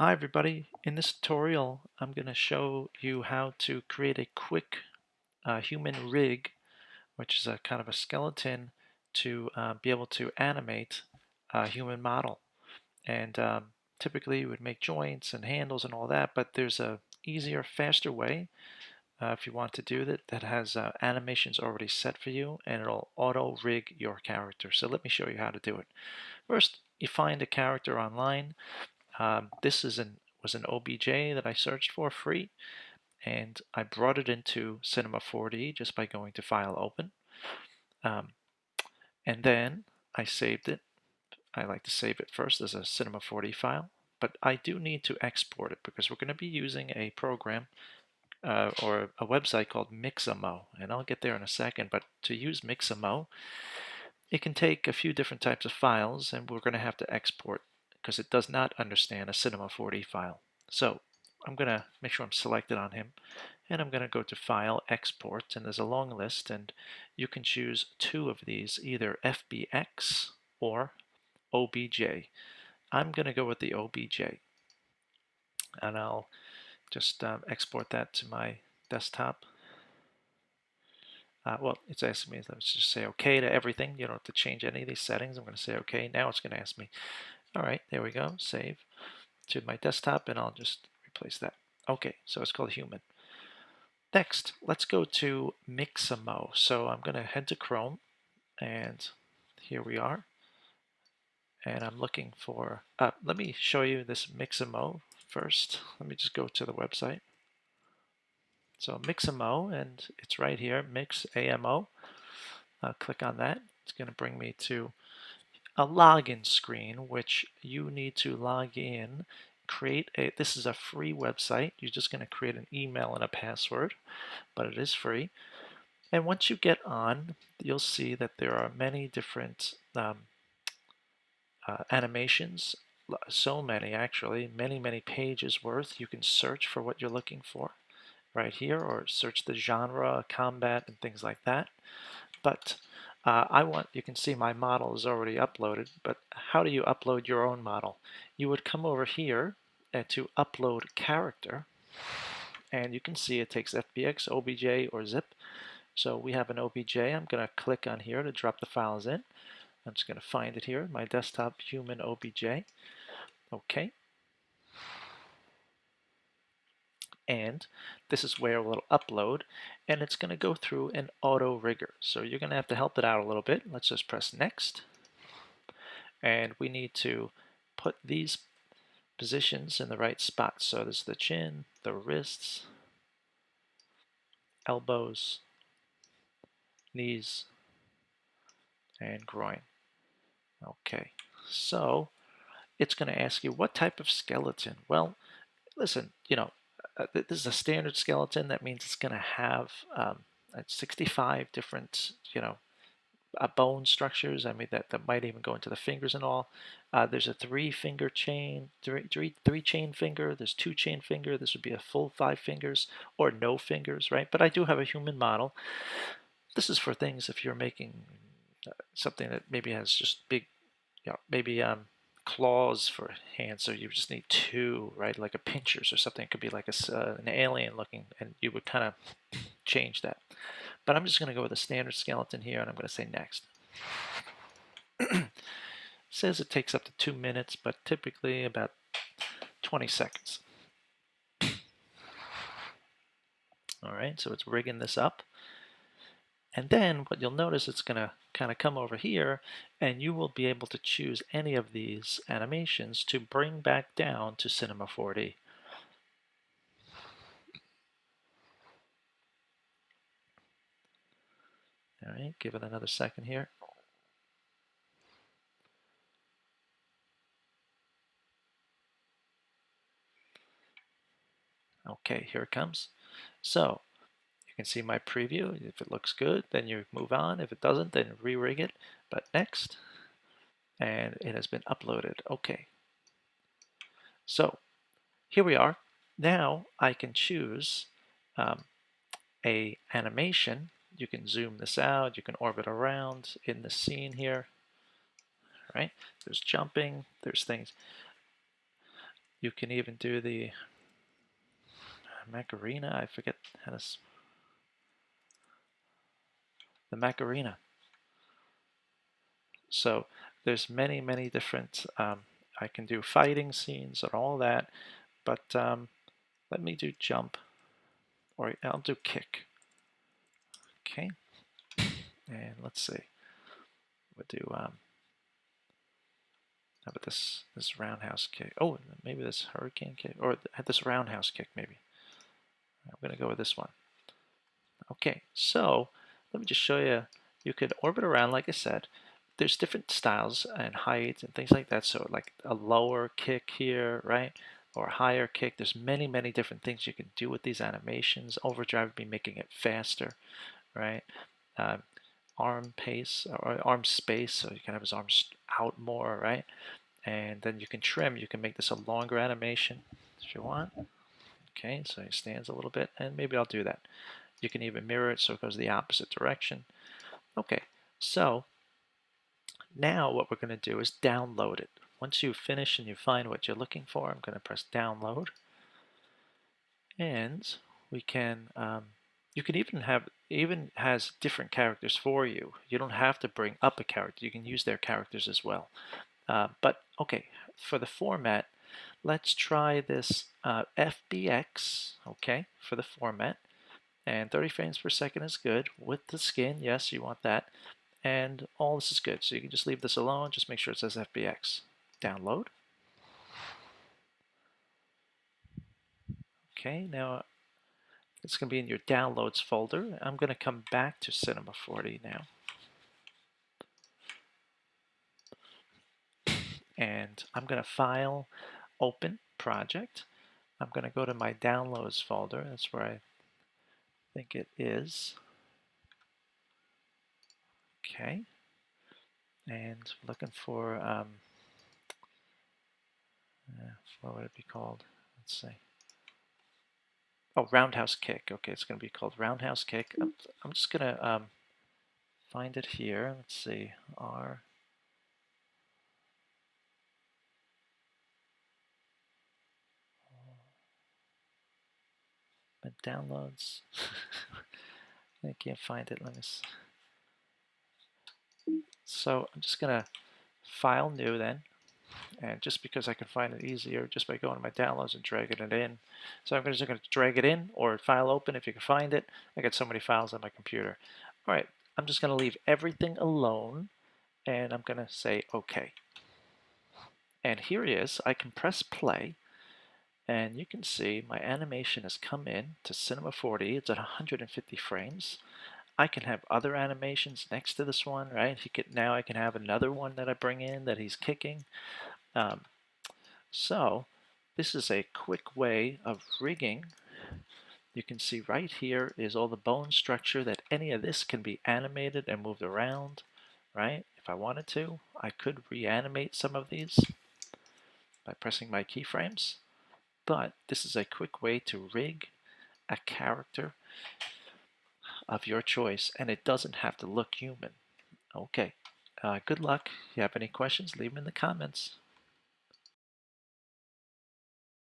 Hi everybody, in this tutorial I'm going to show you how to create a quick human rig, which is a kind of a skeleton to be able to animate a human model. And typically you would make joints and handles and all that, but there's a easier, faster way if you want to do that that has animations already set for you, and it'll auto rig your character. So let me show you how to do it. First, you find a character online. This was an OBJ that I searched for free, and I brought it into Cinema 4D just by going to File, Open, um, and then I saved it. I like to save it first as a Cinema 4D file, but I do need to export it because we're going to be using a program or a website called Miximo, and I'll get there in a second. But to use Miximo, it can take a few different types of files, and we're going to have to export because it does not understand a Cinema 4D file. So I'm going to make sure I'm selected on him, and I'm going to go to File, Export, and there's a long list, and you can choose two of these, either FBX or OBJ. I'm going to go with the OBJ, and I'll just export that to my desktop. Well, it's asking me, let's just say OK to everything. You don't have to change any of these settings. I'm going to say OK. Now it's going to ask me, all right, there we go, save to my desktop, and I'll just replace that. Okay, so it's called human. Next, let's go to Miximo. So I'm going to head to Chrome, and here we are. And I'm looking for, let me show you this Miximo first. Let me just go to the website. So Miximo, and it's right here, Mixamo. Click on that. It's going to bring me to a login screen, which you need to log in. This is a free website. You're just going to create an email and a password, but it is free. And once you get on, you'll see that there are many different animations, so many actually, many pages worth. You can search for what you're looking for right here, or search the genre, combat, and things like that. But you can see my model is already uploaded, but how do you upload your own model? You would come over here to upload character, and you can see it takes FBX, OBJ, or zip. So we have an OBJ. I'm going to click on here to drop the files in. I'm just going to find it here, my desktop human OBJ. Okay. And this is where we'll upload, and it's going to go through an auto rigger. So you're going to have to help it out a little bit. Let's just press next. And we need to put these positions in the right spots. So there's the chin, the wrists, elbows, knees, and groin. Okay, so it's going to ask you what type of skeleton. Well, listen, this is a standard skeleton. That means it's going to have 65 different, bone structures. I mean, that might even go into the fingers and all. There's a three-finger chain, three chain finger. There's two chain finger. This would be a full 5 fingers or no fingers, right? But I do have a human model. This is for things if you're making something that maybe has just big, maybe claws for hands, so you just need two, right? Like a pinchers or something. It could be like an alien looking, and you would kind of change that. But I'm just going to go with a standard skeleton here, and I'm going to say next. Says it takes up to 2 minutes, but typically about 20 seconds. All right, so it's rigging this up. And then what you'll notice, it's going to kind of come over here, and you will be able to choose any of these animations to bring back down to Cinema 4D. All right, give it another second here. Okay, here it comes. So you can see my preview. If it looks good, then you move on. If it doesn't, then re-rig it. But next, and it has been uploaded. Okay. So here we are. Now I can choose a animation. You can zoom this out. You can orbit around in the scene here. Right? There's jumping. There's things. You can even do the Macarena. I forget how to. The Macarena. So there's many different. I can do fighting scenes and all that, but let me do jump, or I'll do kick. Okay, and let's see. We'll do how about this roundhouse kick? Oh, maybe this hurricane kick, or this roundhouse kick maybe. I'm gonna go with this one. Okay, so let me just show you. You could orbit around, like I said. There's different styles and heights and things like that. So like a lower kick here, right? Or a higher kick. There's many different things you can do with these animations. Overdrive would be making it faster, right? Um, arm pace or arm space, so you can have his arms out more, right? And then you can trim. You can make this a longer animation if you want. Okay, so he stands a little bit, and maybe I'll do that. You can even mirror it so it goes the opposite direction. Okay, so now what we're going to do is download it. Once you finish and you find what you're looking for, I'm going to press download. And we can, you can even has different characters for you. You don't have to bring up a character. You can use their characters as well. But okay, for the format, let's try this FBX, okay, for the format. And 30 frames per second is good. With the skin, yes, you want that. And all this is good. So you can just leave this alone. Just make sure it says FBX. Download. Okay, now it's going to be in your downloads folder. I'm going to come back to Cinema 4D now. And I'm going to file, open, project. I'm going to go to my downloads folder. That's where I think it is. Okay. And looking for, what would it be called? Let's see. Oh, Roundhouse Kick. Okay, it's going to be called Roundhouse Kick. I'm just going to find it here. Let's see. R. My downloads. I can't find it. Let me see. So I'm just going to file new then. And just because I can find it easier just by going to my downloads and dragging it in. So I'm just going to drag it in or file open if you can find it. I got so many files on my computer. All right, I'm just going to leave everything alone and I'm going to say OK. And here it is. I can press play and you can see my animation has come in to Cinema 4D. It's at 150 frames. I can have other animations next to this one, right? Now I can have another one that I bring in that he's kicking. So this is a quick way of rigging. You can see right here is all the bone structure that any of this can be animated and moved around, right? If I wanted to, I could reanimate some of these by pressing my keyframes. But this is a quick way to rig a character of your choice, and it doesn't have to look human. Okay, good luck. If you have any questions, leave them in the comments.